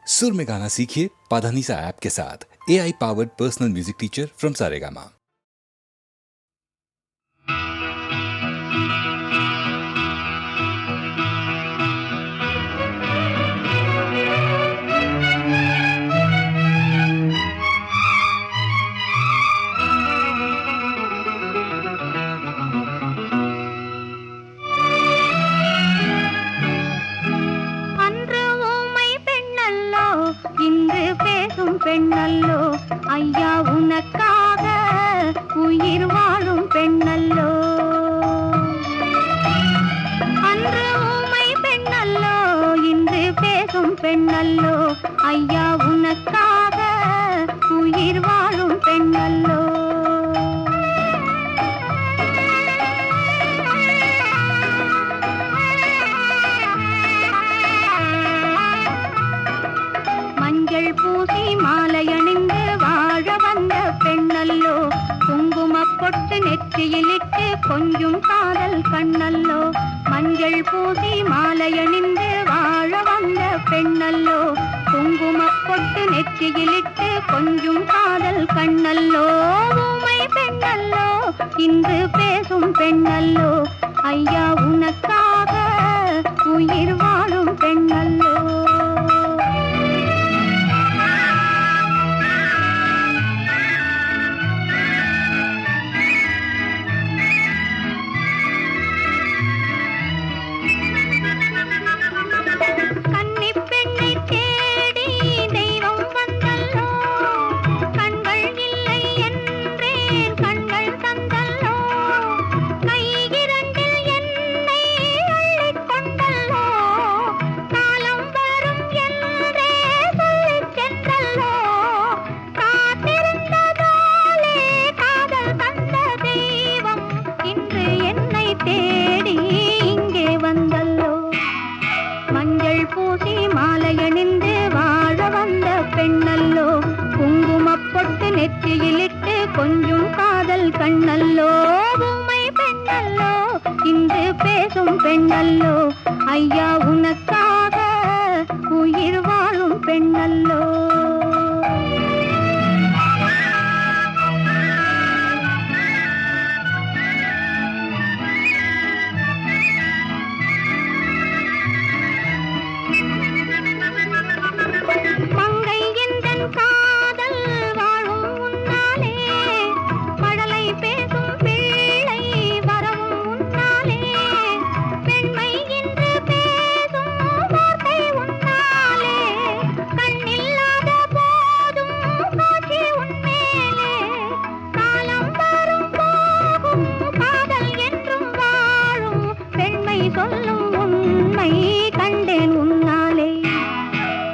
सुर में गाना सीखिए पाधानीसा ऐप के साथ। AI powered personal music teacher from Saregama. பெண்ணல்லோ ஐயா உனக்காக உயிர் வாழும் பெண்ணல்லோ. அன்று ஊமை பெண்ணல்லோ இன்று பேசும் பெண்ணல்லோ ஐயா உனக்காக உயிர் வாழும் பெண்ணல்லோ. மஞ்சள் பூசி மாலையணிந்து வாழ வந்த பெண்ணல்லோ, குங்குமப் பொட்டு நெற்றியிலிட்டு கொஞ்சும் காதல் கண்ணல்லோ. மஞ்சள் பூசி மாலையணிந்து வாழ வந்த பெண்ணல்லோ, குங்குமப் பொட்டு நெற்றியிலிட்டு கொஞ்சும் காதல் கண்ணல்லோ. ஊமை பெண்ணல்லோ இன்று பேசும் பெண்ணல்லோ ஐயா உனக்காக உயிர் வாழும் பெண்ணல்லோ. நெற்றியிலிட்டு கொஞ்சம் காதல் கண்ணல்லோ. ஊமை பெண்ணல்லோ இன்று பேசும் பெண்ணல்லோ ஐயா உனக்காக உயிர் வாழும் பெண்ணல்லோ. மங்கை எந்தன் காதல் வாழும் உன்னாலே, மழலை பேசும் பிள்ளை வரவும் உன்னாலே, பெண்மை என்று பேசும் வார்த்தை உன்னாலே, கண்ணில்லாத போதும் காட்சி உன்மேலே, காலம் வரும் போகும் காதல் என்றும் வாழும் பெண்மை சொல்லும் உண்மை கண்டேன் உன்னாலே.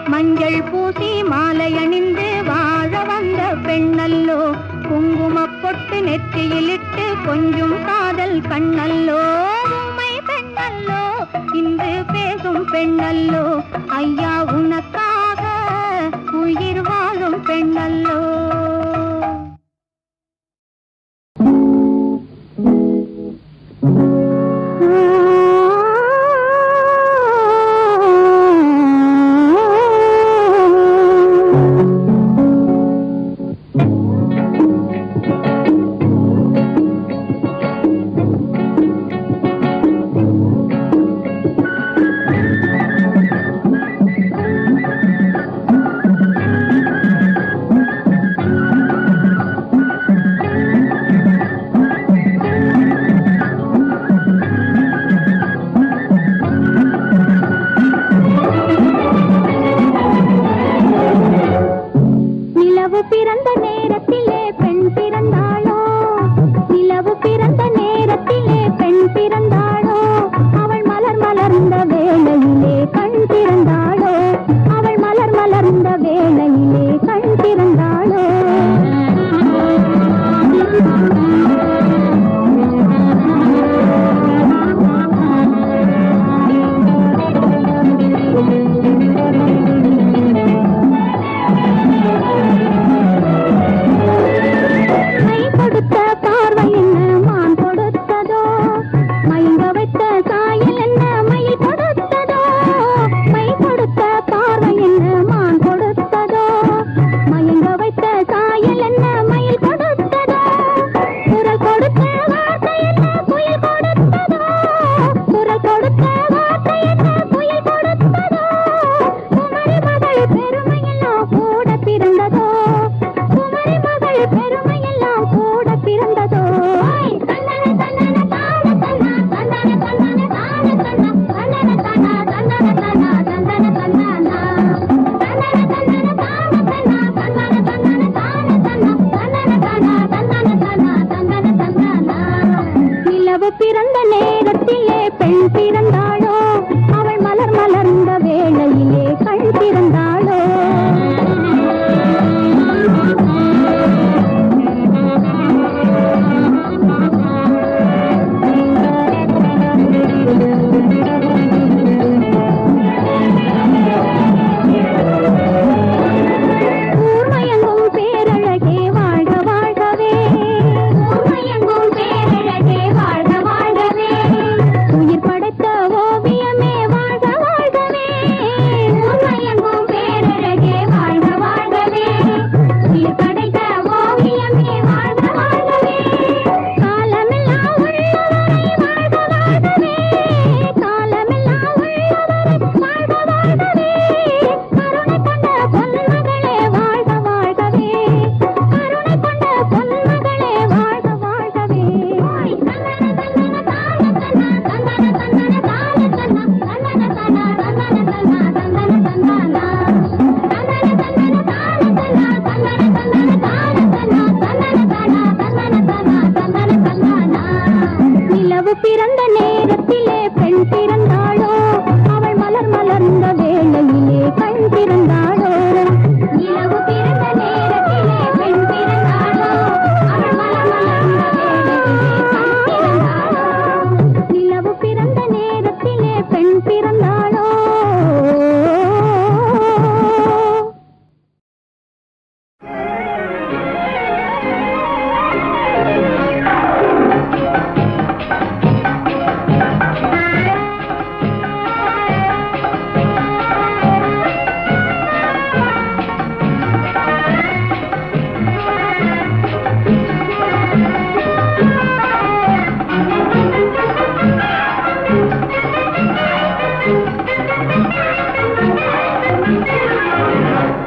மஞ்சள் பூசி மாலை அணிந்து வாழ வந்த பெண்ணல்லோ, குங்குமப் பொட்டு நெற்றியிலிட்டு கொஞ்சம் காதல் கண்ணல்லோ. ஊமை பெண்ணல்லோ இன்று பேசும் பெண்ணல்லோ ஐயா உனக்காக உயிர் வாழும் பெண்ணல்லோ.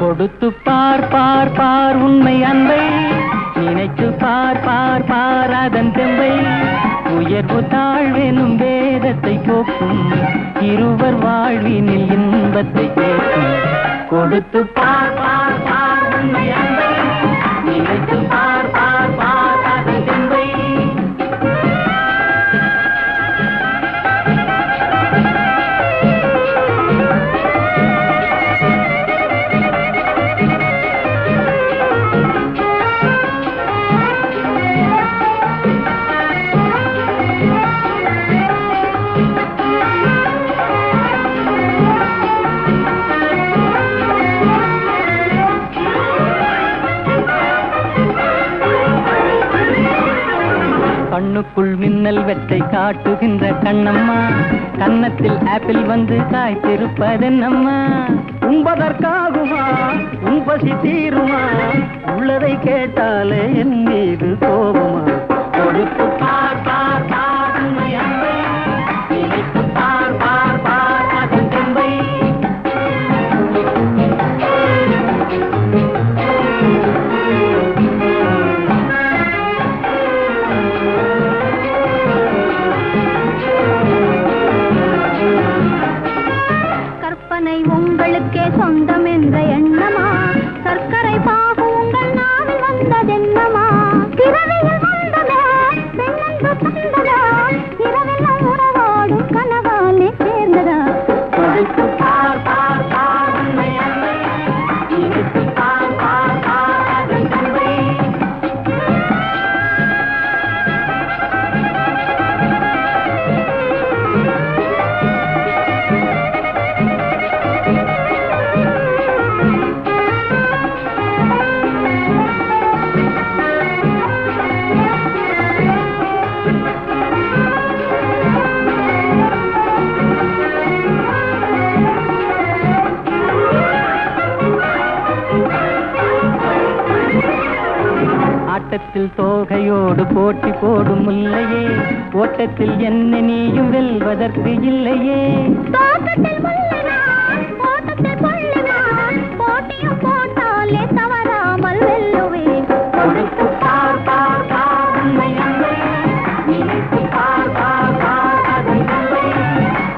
கொடுத்து பார் பார் பார் உண்மை அன்பை நினைத்து பார் பார் பார் அதன் தெம்பை உயர்வு தாழ்வெனும் வேதத்தை போக்கும் இருவர் வாழ்வினில் இன்பத்தை கேட்கும் கொடுத்து பார் பார் பார் உண்மை அன்பை நினைத்து பார் பார் பார் அதன் தெம்பை கண்ணுக்குள் மின்னல் வெற்றை காட்டுகின்ற கண்ணம்மா கன்னத்தில் ஆப்பிள் வந்து காய்த்திருப்பதென்னம்மா உண்பதற்காகுமா உண்பசி தீருமா உள்ளதை கேட்டாலே என் மீது கோபமா கொடுத்து பார் பார் பார் உண்மை அன்பை நினைத்து பார் பார் பார் அதன் தெம்பை உங்களுக்கே சொந்தம் என்ற எண்ணமா சர்க்கரை பாகு உங்கள் நாவில் வந்ததென்னமா இரவில் வந்ததா பெண்ணென்று தந்ததா இரவெல்லாம் உறவாடும் கனவாலே சேர்ந்ததா கொடுத்து பார் பார் பார் உண்மை அன்பை நினைத்து பார் பார் பார் அதன் தெம்பை ஆட்டத்தில் தோகையோடு போட்டி போடும் முல்லையே ஓட்டத்தில் என்ன நீயும் வெல்வதற்கு இல்லையே தோட்டத்தில் முள்ளினான் ஓட்டத்தில் கொள்ளினான் போட்டியும் போட்டாலே தவறாமல் வெல்லுவேன் கொடுத்து பார் பார் பார் உண்மை அன்பை நினைத்து பார் பார் பார் அதன் தெம்பை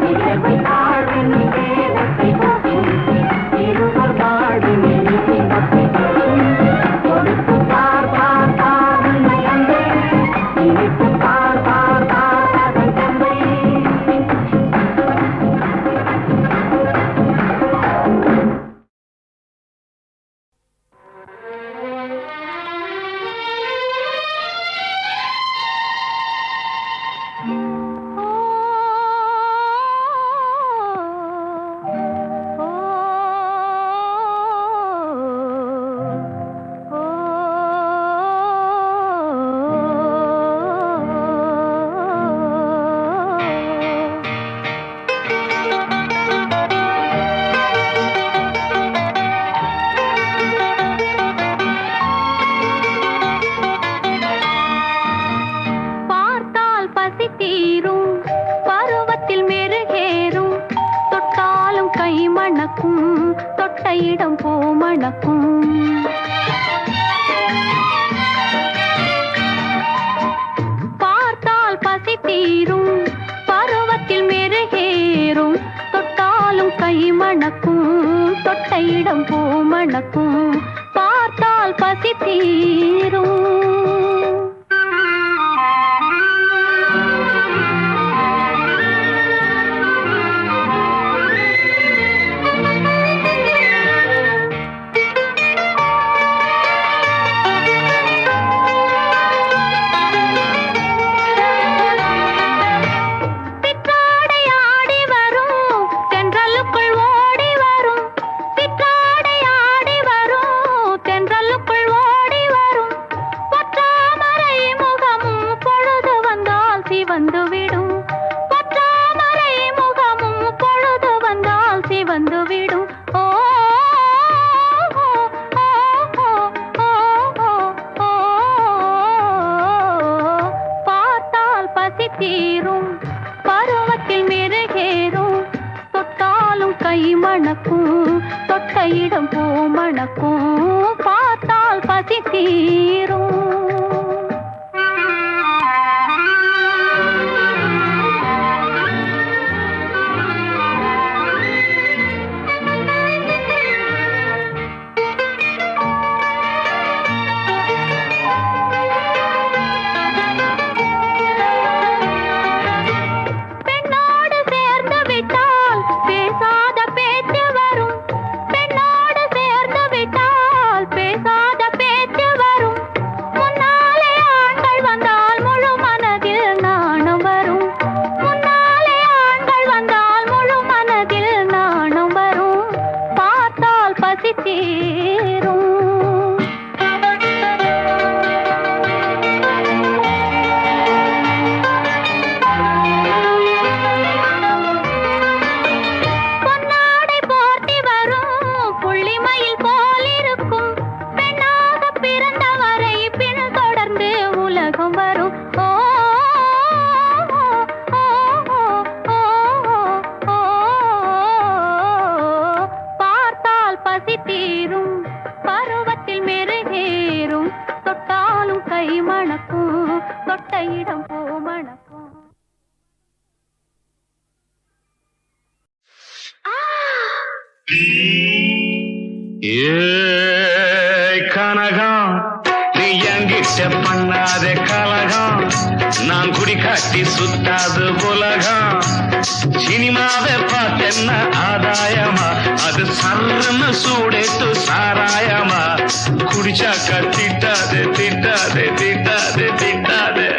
உயர்வை தாழ்வின் வேதத்தை போக்கும் இருவர் வாழ்வினில் இன்பத்தை கேட்கும் கொடுத்து பார் பார் பார் உண்மை அன்பை நினைத்து பார் பார் பார் அதன் தெம்பை பார்த்தால் பசி தீரும் பருவத்தில் மெருகேறும் தொட்டாலும் கை மணக்கும் தொட்ட இடம் பூ மணக்கும் பார்த்தால் பசி தீரும் பருவத்தில் மெருகேறும் தொட்டாலும் கை மணக்கும் தொட்ட இடம் பூ மணக்கும் பார்த்தால் பசி தீரும் சிற்றாடை ஆடி வரும் தென்றலுக்குள் ஓடி வரும் சிற்றாடை ஆடி வரும் தென்றலுக்குள் ஓடி வரும் தொட்டையிடம் பூ மணக்கும் பார்த்தால் பசி தீரும். பருவத்தில் மெருகேறும் தொட்டாலும் கை மணக்கும் தொட்டையிடம் பூ மணக்கும். கனகம் நீ என்கிட்ட பண்ணாத கலகம், நான் குடி காட்டி சுத்தாது உலகம். சினிமாவை பார்த்தென்ன ஆதாயமா, அது சர்ன்னு சூடேத்து சாராயமா. குடிச்சாக்க திட்டாதே திட்டாதே திட்டாதே திட்டாதே.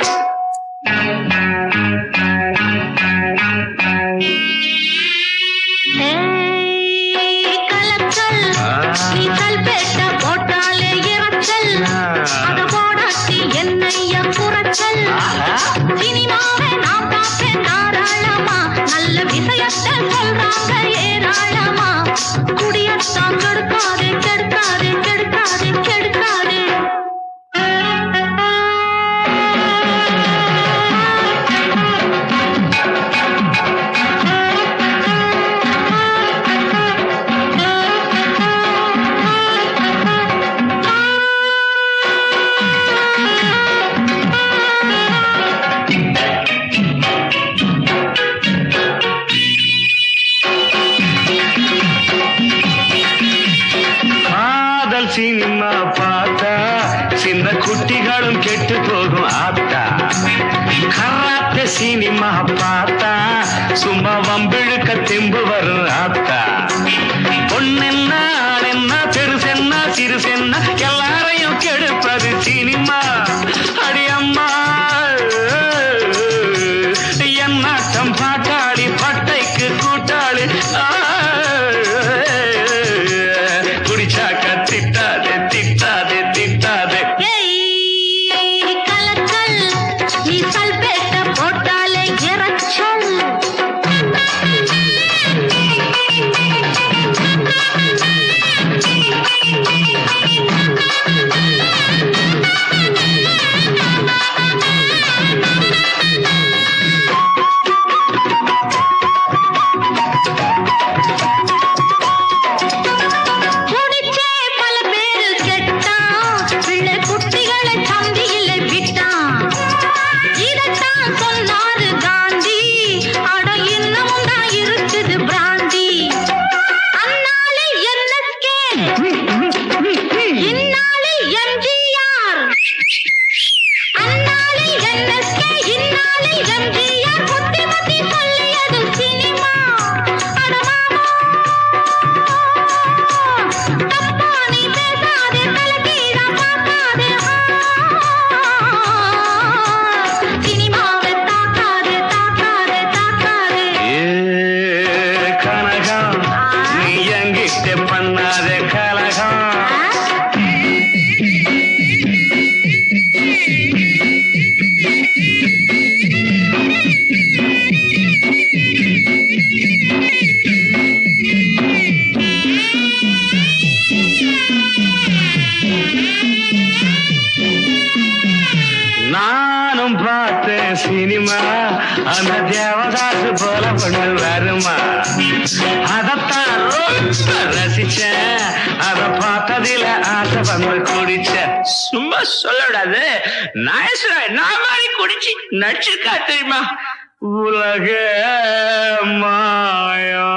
சினிமாவை நான் பார்த்தேன் தாராளமா, நல்ல விஷயத்தை சொல்றாங்க ஏராளமா. குடியத்தான் கெடுக்காதே கெடுக்காதே கெடுக்காதே கெடுக்காதே. சினிமா பார்த்தா சின்ன குட்டிகளும் கெட்டு போகும் ஆத்தா. கராத்தே சினிமா பார்த்தா சும்மா வம்பிழுக்க தெம்பு வரும் ஆத்தா. பொண்ணென்ன ஆளென்ன பெருசென்ன சிறுசென்ன எல்லாரையும் கெடுப்பது சினிமா. அடியம்மா என்னாட்டம் பாட்டாளி பட்டைக்கு கூட்டாளி. குடிச்சாக்க திட்டாதே திட்டாதே திட்டாதே. கலக்கல் நீ சல்பேட்ட போட்டாலே இறச்சல். சினிமா அந்த தேவதாசு போல பொண்ணு வருமா, அதத்தான் ரசிச்சேன். ஆசை வந்து குடிச்ச சும்மா சொல்லக்கூடாது நான் மாதிரி குடிச்சு நடிச்சிருக்கா தெரியுமா உலக மாயா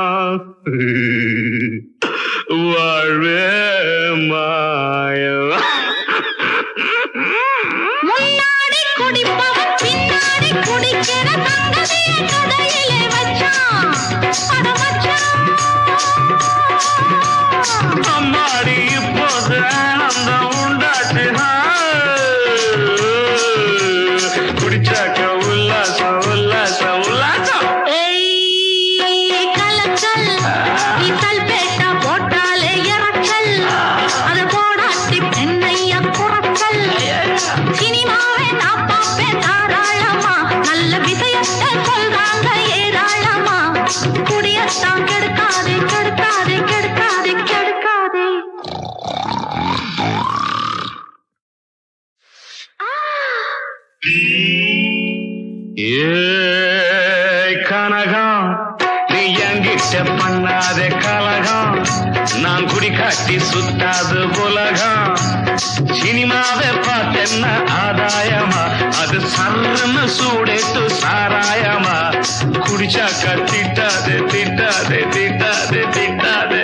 வாழ்வே மாயா முன்னாடி குடிப்பவன் பின்னாடி குடிக்கிற சங்கதியை கதையிலே வச்சான் அட மச்சான். அம்மாடி இப்போது ஆனந்தம் உண்டாச்சு குடிச்சாக்க உல்லாசம் உல்லாசம் உல்லாசம் ஏய் கலக்கல் நீ கல்பேட்டா போட்டாலே இறக்கல் அது போடாட்டி பெண்ணைய குறக்கல் சினிமாவே நான் பார்ப்பேன் தாராளமா நல்ல விஷயத்தை சொல்றாங்க ஏராளமா குடியத்தான் கெடுக்காதே கெடுக்காதே கெடுக்காதே கெடுக்காதே. கனகம் நீ என்கிட்ட பண்ணாத கலகம் நான் குடிக்காட்டி சுத்தாது உலகம் சினிமாவை பார்த்தென்ன ஆதாயமா அது சல்லுன்னு சூடேத்து சாராயமா குடிச்சாக்கா திட்டாதே திட்டாதே திட்டாதே திட்டாதே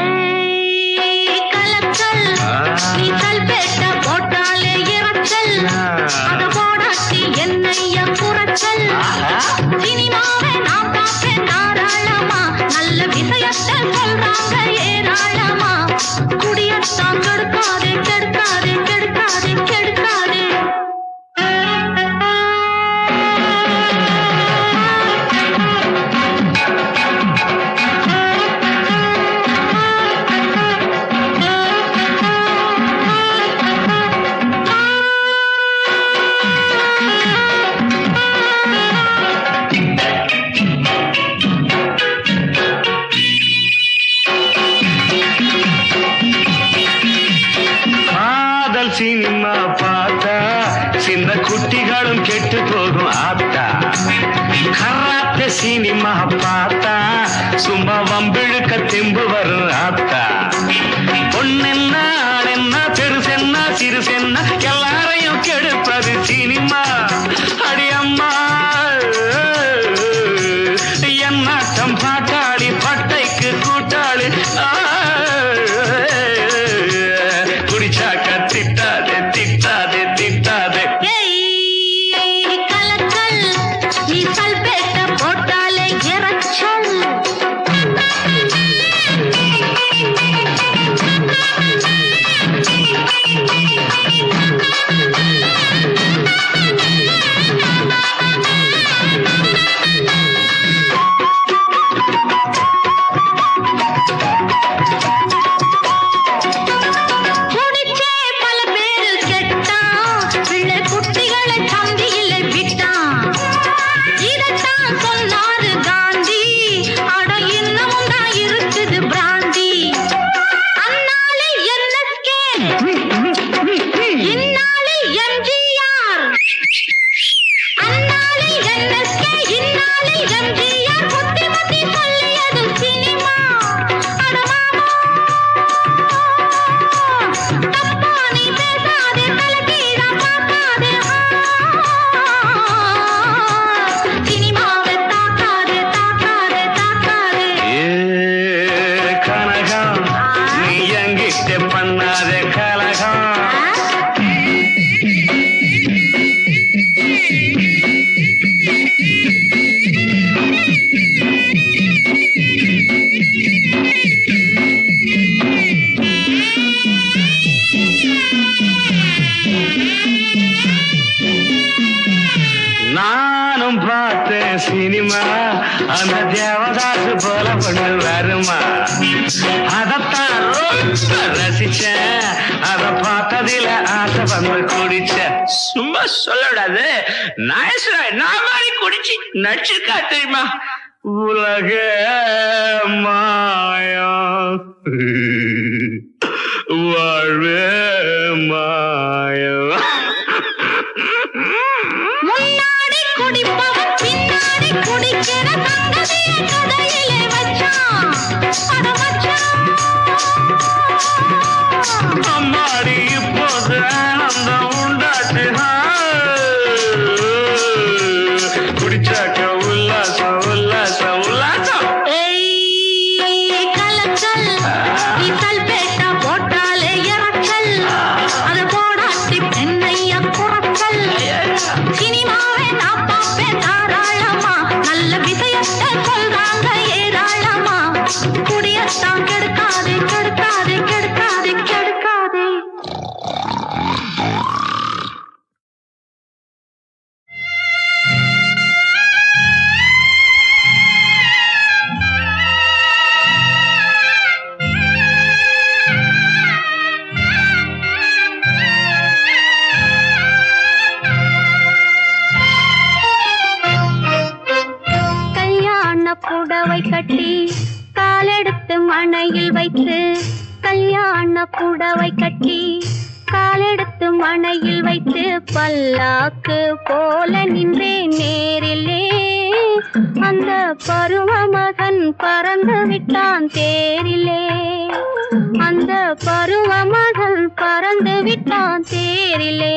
ஏய் கலக்கல் நீ கல்பேட்டா போட்டாலே இறக்கல் அது போடாட்டி என்னைய குறக்கல் சினிமாவை நான் பார்ப்பேன் தாராளமா நல்ல விஷயத்தை சொல்றாங்க ஏராளமா குடியத்தான் கெடுக்காதே கெடுக்காதே கெடுக்காதே கெடுக்காதே. காதல் சினிமா பார்த்தா சின்ன குட்டிகளும் கெட்டு போகும் ஆத்தா கராத்தே சினிமா பார்த்தா சும்மா வம்பிழுக்க தெம்பு வரும் ஆத்தா பொண்ணென்ன ஆளென்ன பெருசென்ன சிறுசென்ன எல்லாரையும் கெடுப்பது சினிமா அடியம்மா என்னாட்டம் பாட்டாளி பட்டைக்கு கூட்டாளி குடிச்சாக்க திட்டாதே திட்டாதே திட்டாதே ஏய் கலக்கல் நீ கல்பேட்டா போட்டாலே இறச்சல் குடிச்சே பல பேரு கெட்டான் பிள்ளை குட்டிகளை சந்தியில விட்டான் இதத்தான் சொன்னாரு காந்தி அட இன்னமும் தான் இருக்குது பிராந்தி அந்நாளே என்எஸ்கே இந்நாளே எம்ஜிஆர் அந்நாளே என்எஸ்கே இந்நாளே எம்ஜிஆர் புத்தி புத்தி சொல்லியது சினிமா அட மாமா தப்பா நீ பேசாதே தலைகீழா பார்க்காதே சினிமாவை தாக்காதே தாக்காதே தாக்காதே. ஏ கனகம் நீ என்கிட்ட பண்ணாத கலகம் நானும் பார்த்தேன் சினிமா அந்த தேவதாசு போல பொண்ணு வருமா அதத்தான் ரொம்ப ரசிச்சேன் அத பார்த்ததில ஆசை வந்து குடிச்ச சும்மா சொல்லக்கூடாது நான் மாதிரி குடிச்சு நடிச்சிருக்கா தெரியுமா உலக மாயா வாழ்வே மாயா முன்னாடி குடிப்பவன் பின்னாடி குடி படிக்கிற சங்கதியை கதையிலே வச்சான் அட மச்சான் அம்மாடி இப்போது ஆனந்தம் உண்டாச்சு குடிச்சாக்க உல்லாசம் உல்லாசம் உல்லாசம் கலக்கல் வீசல் பேட்டா போட்டாலே இறக்கல் அது போடாட்டி பெண்ணைய குறக்கல் சினிமாவே நான் பார்ப்பேன் தாராளமா நல்ல விஷயத்தை சொல்றாங்க ஏராளமா குடியத்தான் கெடுக்காதே கெடுக்காதே கெடுக்காதே கெடுக்காதே புடவை கட்டி காலெடுத்து மணையில் வைத்து கல்யாண புடவை கட்டி காலெடுத்து மணையில் வைத்து பல்லாக்கு போல நின்றே நேரிலே அந்த பருவ மகன் பறந்து விட்டான் தேரிலே அந்த பருவ மகன் பறந்து விட்டான் தேரிலே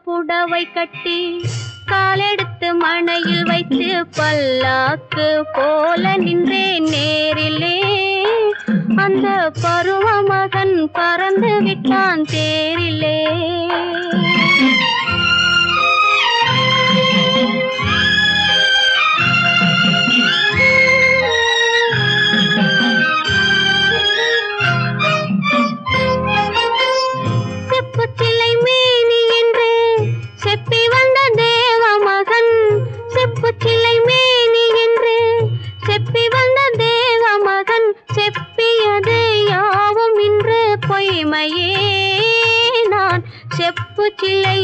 புடவை கட்டி காலெடுத்து மணையில் வைத்து பல்லாக்கு போல நின்றே நேரிலே அந்த பருவ மகன் பறந்து விட்டான் தேரிலே செப்பு சிலையானதுதான்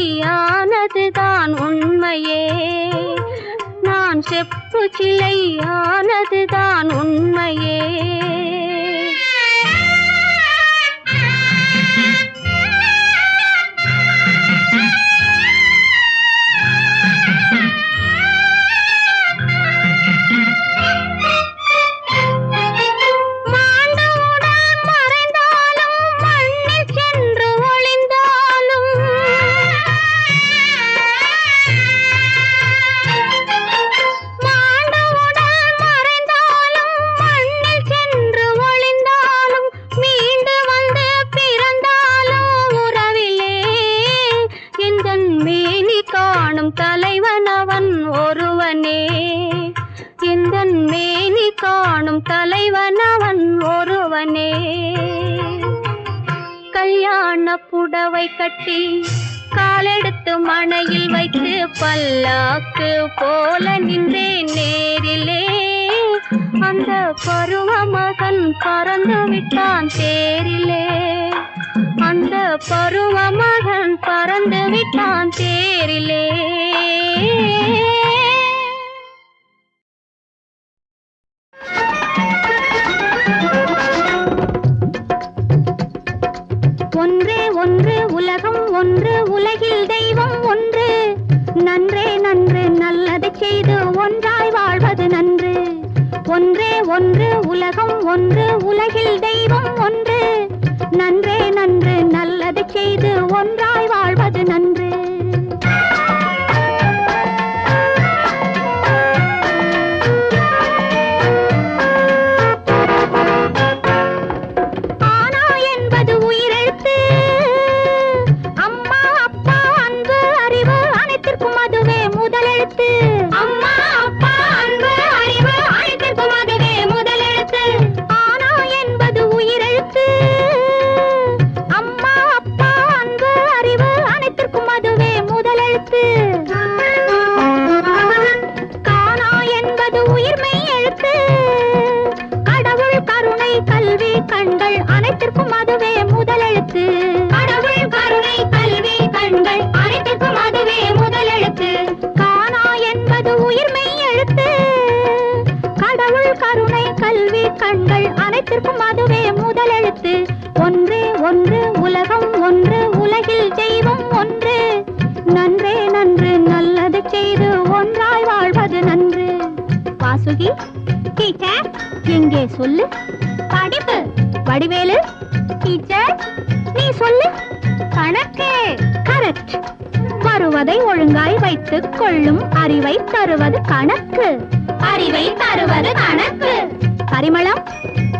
உண்மையே நான் செப்பு சிலையானதுதான் உண்மையே தலைவனவன் ஒருவனே எந்தன் மேனி காணும் தலைவனவன் ஒருவனே கல்யாண புடவை கட்டி காலெடுத்து மணையில் வைத்து பல்லாக்கு போல நின்றே நேரிலே அந்த பருவ மகன் பறந்து விட்டான் தேரிலே அந்த பருவ மகன் பறந்து விட்டான் தேரிலே ஒன்றே ஒன்று உலகம் ஒன்று உலகில் தெய்வம் ஒன்று நன்றே நன்று நல்லதை செய்து ஒன்றாய் வாழ்வது நன்று ஒன்றே ஒன்று உலகம் ஒன்று உலகில் தெய்வம் ஒன்று நன்றே நன்று நல்லது செய்து ஒன்றாய் வாழ்வது நன்று ஆனா என்பது உயிரெழுத்து அம்மா அப்பா அன்பு அறிவு அனைத்திற்கும் அதுவே முதலெழுத்து அம்மா அப்பா அன்பு அறிவு அனைத்திற்கும் அதுவே முதலெழுத்து ஆனா என்பது உயிரெழுத்து ஜானகி டீச்சர் எங்கே சொல்லு. படிப்பு. வடிவேலு டீச்சர் நீ சொல்லு. கணக்கு. கரெக்ட். வருவதை ஒழுங்காய் வைத்துக் கொள்ளும் அறிவை தருவது கணக்கு. அறிவை தருவது கணக்கு. பரிமளம்.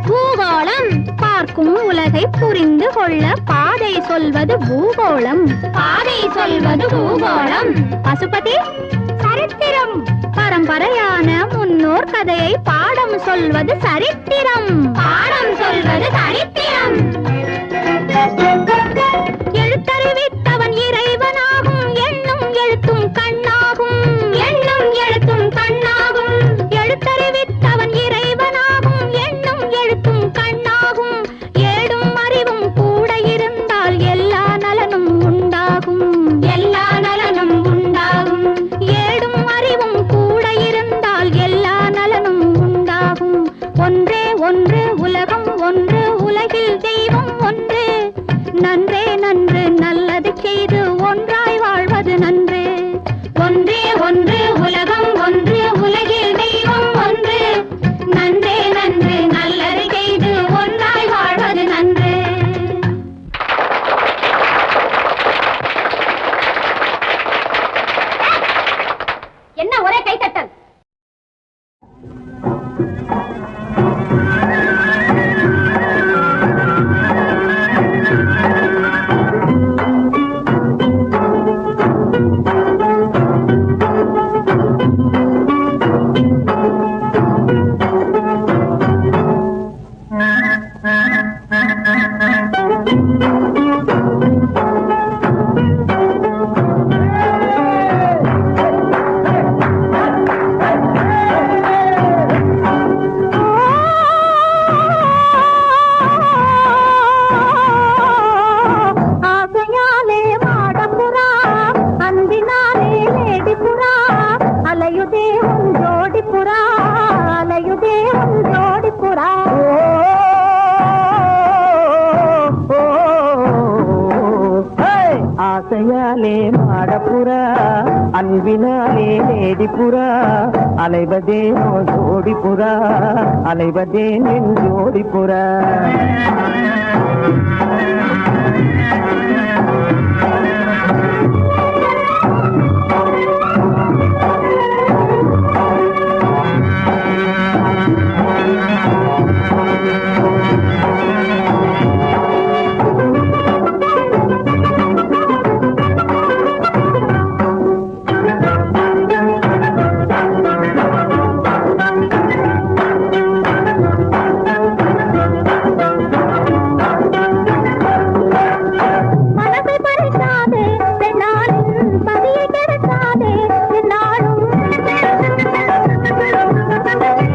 பூகோளம். பார்க்கும் உலகை புரிந்து கொள்ள பாதை சொல்வது பூகோளம். பாதை சொல்வது பூகோளம். பசுபதி. சரித்திரம். பரம்பரையான முன்னோர் கதையை பாடம் சொல்வது சரித்திரம். பாடம் சொல்வது சரித்திரம். எழுத்தறிவித்தவன் இறைவனாகும். எண்ணும் எழுத்தும் கண்ணாகும். எண்ணும் எழுத்தும் கண்ணாகும். எழுத்தறிவித்தவன் இறைவனாகும். எண்ணும் எழுத்தும் கண்ணாகும். ஏடும் அறிவும் கூட இருந்தால் எல்லா நலனும் உண்டாகும். எல்லா நலனும் உண்டாகும். ஏடும் அறிவும் கூட இருந்தால் எல்லா நலனும் உண்டாகும். ஒன்றே ஒன்று உலகம் ஒன்று உலகில் தெய்வம் ஒன்று. நன்றே நன்று நல்லது செய்து ஒன்றாய் வாழ்வது நன்று. ஒன்றே ஒன்று உலகம் ஒன்று உலகில் தெய்வம் ஒன்று. நன்றே நன்று நல்லது செய்து ஒன்றாய் வாழ்வது நன்று. என்ன ஒரே கைத்தட்டல்? ஆசையாலே மாடப்புறா அன்பினாலே லேடிப்புறா அலைவதே ஜோடிப்புறா அலைவதே நின் ஜோடிப்புறா.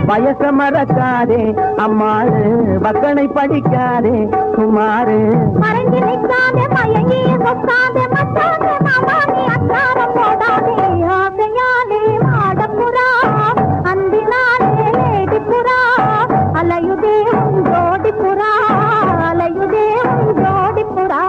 வயச மறக்காதே அம்மாறு பக்கனை படிக்காதே சுமாரு. மறைஞ்சி நிற்காதே மயங்கி சொக்காதே மச்சாதே மாமானி அச்சாரம் போடாதே. ஆசையாலே மாடப்புறா அன்பினாலே லேடிப்புறா அலையுதே ஜோடிப்புறா அலையுதே ஜோடிப்புறா.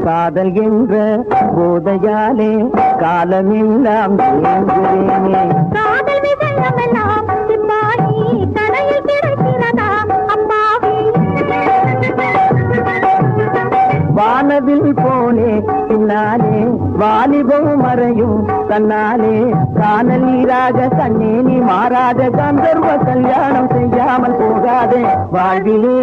காதல் என்ற போதையாலே காலமெல்லாம் தேங்குவேனே. காதல் விசயமெல்லாம் சிப்பாயி கடையில் கிடைக்கிறதா அம்மாவி. வானவில் போனே பின்னாலே வாலிபம் மறையும் தன்னாலே காணல் நீராக கண்ணே நீ மாறாத கந்தர்வ கல்யாணம் செய்யாமல் போகாதே. வாழ்விலே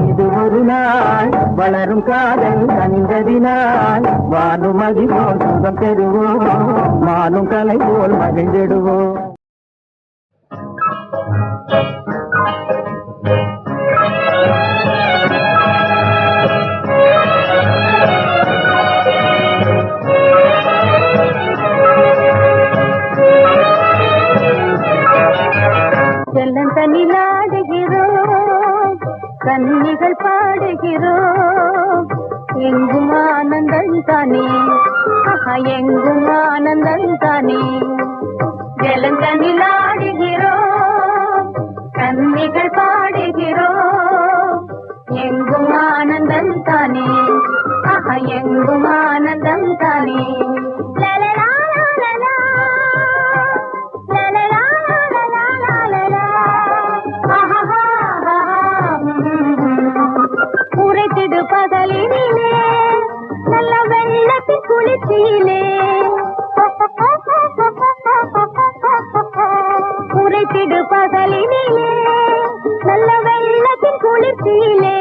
இது ஒரு நாள் வளரும் காதல் கனிந்ததினால் வானும் மகிழ்வோம் சுகம் பெறுவோம் மானும் கலை போல் மகிழ்ந்திடுவோம். செல்லந்தனிலாடுகிறோம் கன்னிகள் பாடுகிறோம் எங்கும் ஆனந்தம் தானே எங்கும் ஆனந்தம் தானே ஜலந்தனில் ஆடுகிறோம் கன்னிகள் பாடுகிறோம் எங்கும் ஆனந்தம் தானே எங்கும் ஆனந்தம் தானே லலலா லலலா லலலா லலலா லலலா உரைத்திடு பகலினிலே நல்ல வெள்ளத்தின் குளிர்ச்சியிலே உரைத்திடு பகலினிலே நல்ல வெள்ளத்தின் குளிர்ச்சியிலே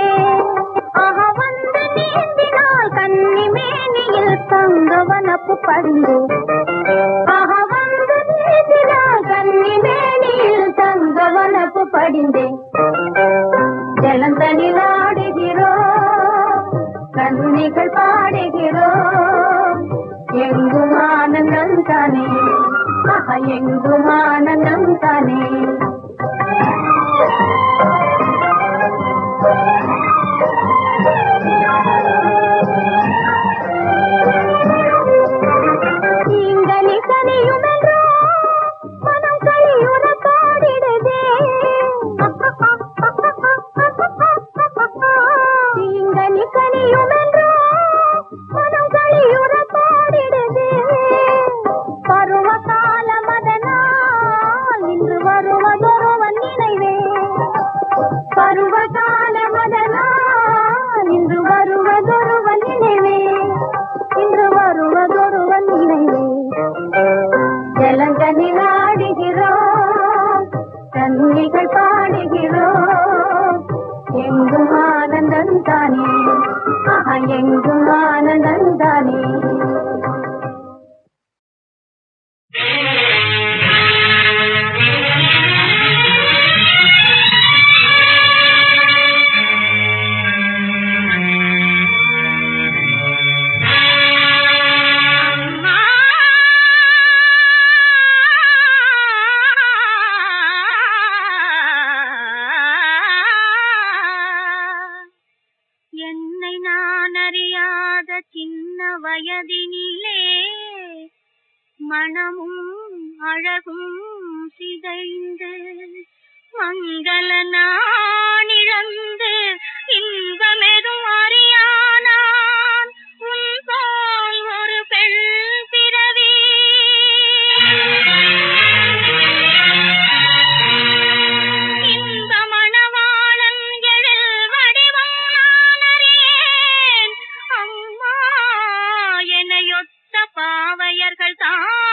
வந்து நீந்தினால் கன்னி மேனியில் தங்கவனப்பு படிந்து வந்து நீந்தினால் கன்னி மேனியில் தங்கவனப்பு படிந்தே ஜலந்தனில் ஆடுகிறோம் கன்னிகள் பாடுகிறோம் எங்கும் ஆனந்தம் தானே எங்கும் ஆனந்தம் தானே நீங்கனி கனியுமென்றோ மனம் கையுற பாடிடுதே நீங்கனி கனியுமென்றோ மனம் கையுற பாடிடுதே பருவ காலம் அதனால் இன்று வருவதொருவன் நினைவே பருவ காலம் அதனால் இன்று வருவதொருவன் நினைவே இன்று வருவதொருவன் நினைவே ஜலந்தனில் ஆடுகிறோம் கன்னிகள் பாடுகிறோம் எங்கும் ஆனந்தம் தானே எங்கும் ஆனந்தம் தானே என்னை நான் அறியாத சின்ன வயதினிலே மனமும் அழகும் சிதைந்து மங்கள நானிழந்து இன்பமெதும் அறியானான் உன் போல் ஒரு பெண் பிறவி இந்த மணவாளன் எழில் வடிவம் நான் அறியேன் அம்மா எனையொத்த பாவையர்கள் தான்